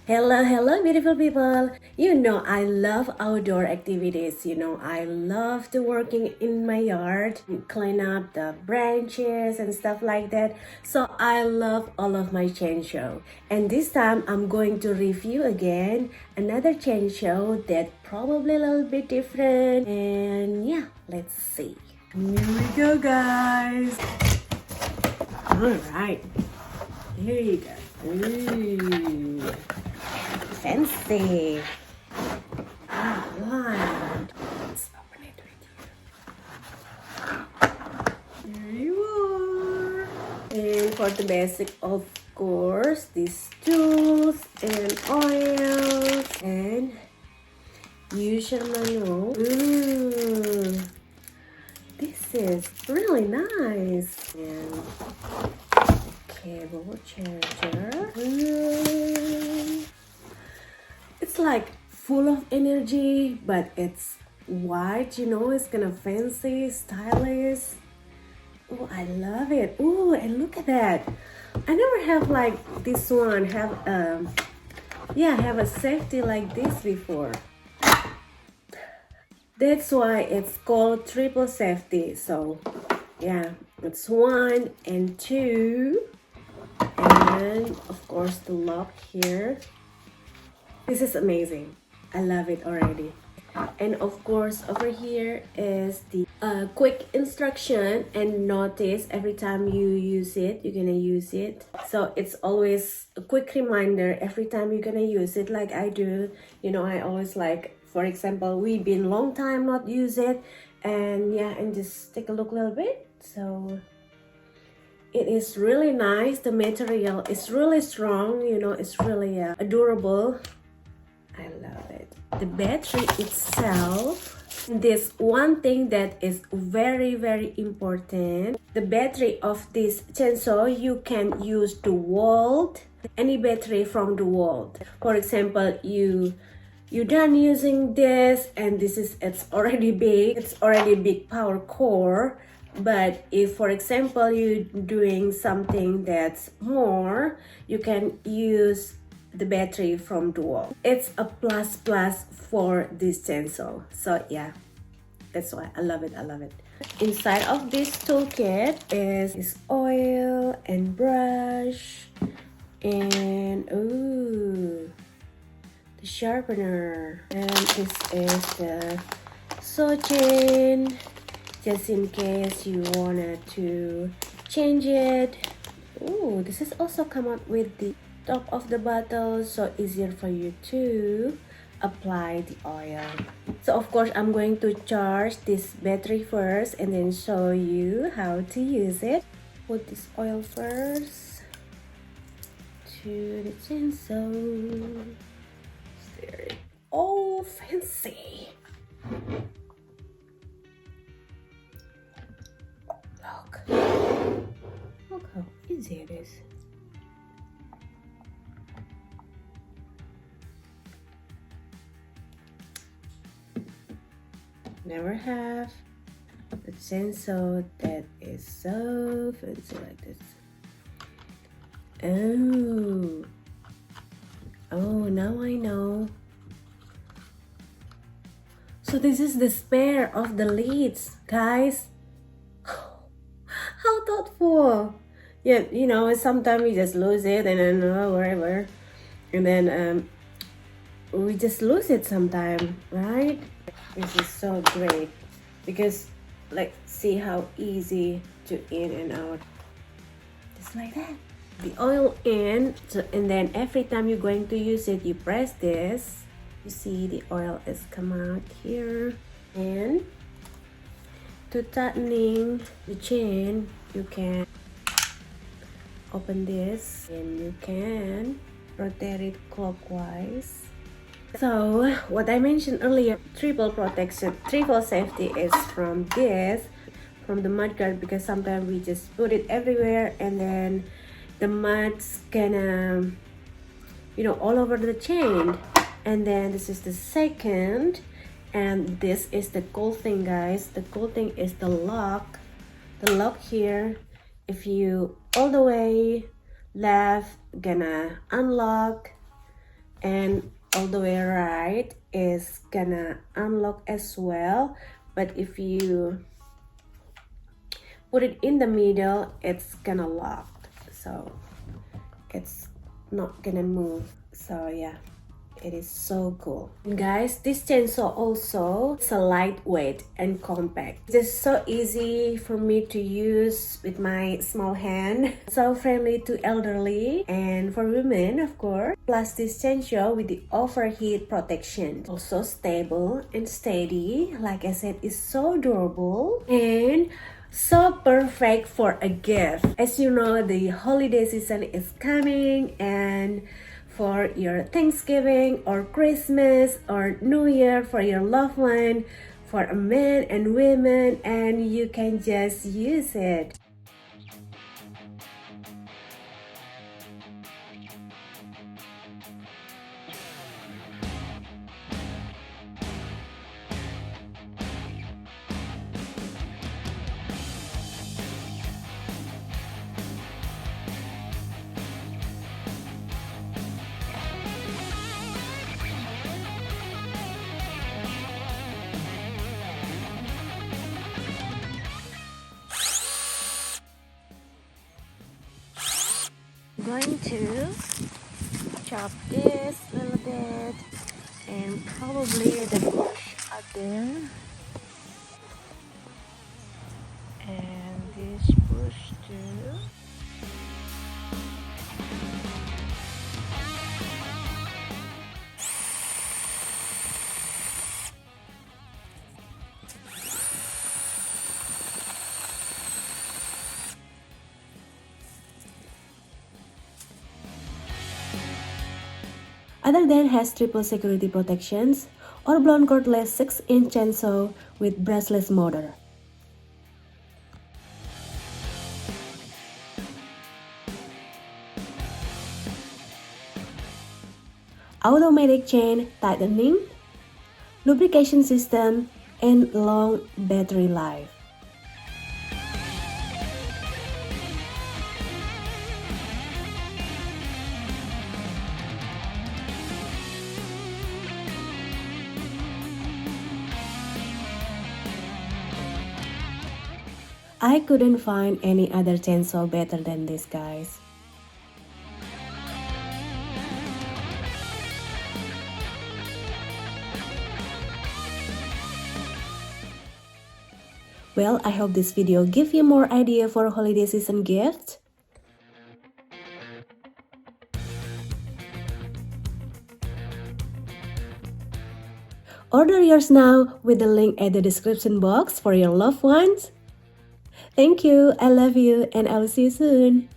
Hello, beautiful people. I love outdoor activities. I love to working in my yard, clean up the branches and stuff like that. So I love all of my chainsaw. And this time I'm going to review again another chainsaw that probably a little bit different. And yeah, let's see. Here we go, guys. All right, here you go. Ooh. Fancy. Right. Let's open it with you. There you are. And for the basic, of course, these tools and oils and user manual. Ooh, this is really nice. And cable charger. Ooh. It's like full of energy, but it's white, it's kind of fancy, stylish. Oh, I love it. Oh, and look at that. I never have like this one, have a safety like this before. That's why it's called triple safety. So yeah, it's 1 and 2. And of course the lock here. This is amazing. I love it already. And of course over here is the quick instruction, and notice every time you use it, you're gonna use it. So it's always a quick reminder every time you're gonna use it, like I do. I always like, for example, we've been long time not use it, and yeah, and just take a look a little bit. So it is really nice. The material is really strong, it's really durable. I love it. The battery itself, this one thing that is very important. The battery of this chainsaw, you can use the wall, any battery from the wall. For example, you're done using this, and it's already big power core. But if, for example, you're doing something that's more, you can use the battery from the wall. It's a plus for this chainsaw. So yeah, that's why I love it. Inside of this toolkit is oil and brush and the sharpener, and this is the saw chain, just in case you wanted to change it. This is also come up with the top of the bottle, so easier for you to apply the oil. So of course I'm going to charge this battery first and then show you how to use it. Put this oil first to the chainsaw. There. Oh, fancy. Look how easy it is. Never have a chainsaw that is so fancy like this. Oh, now I know. So this is the spare of the leads, guys. How thoughtful. Yeah, sometimes we just lose it and then wherever, and then we just lose it sometime, right? This is so great because, like, see how easy to in and out, just like that. The oil in, and then every time you're going to use it, you press this. You see the oil is come out here, and to tightening the chain, you can open this and you can rotate it clockwise. So what I mentioned earlier, triple protection, triple safety is from the mudguard, because sometimes we just put it everywhere and then the mud's gonna all over the chain. And then this is the second, and this is the cool thing, guys. The cool thing is the lock here. If you all the way left, gonna unlock and all the way right is gonna unlock as well, but if you put it in the middle, it's gonna lock, so it's not gonna move. So yeah, it is so cool. Guys, this chainsaw also, it's a lightweight and compact. It's so easy for me to use with my small hand. So friendly to elderly and for women, of course. Plus this chainsaw with the overheat protection. Also stable and steady. Like I said, it's so durable and so perfect for a gift. As you know, the holiday season is coming, and for your Thanksgiving or Christmas or New Year for your loved one, for a men and women, and you can just use it. I'm going to chop this a little bit and probably the bush up there and this bush too. Other than has triple security protections, ORBLON cordless 6-inch chainsaw with brushless motor. Automatic chain tightening, lubrication system, and long battery life. I couldn't find any other chainsaw better than this, guys. Well, I hope this video give you more idea for holiday season gifts. Order yours now with the link at the description box for your loved ones. Thank you, I love you, and I'll see you soon.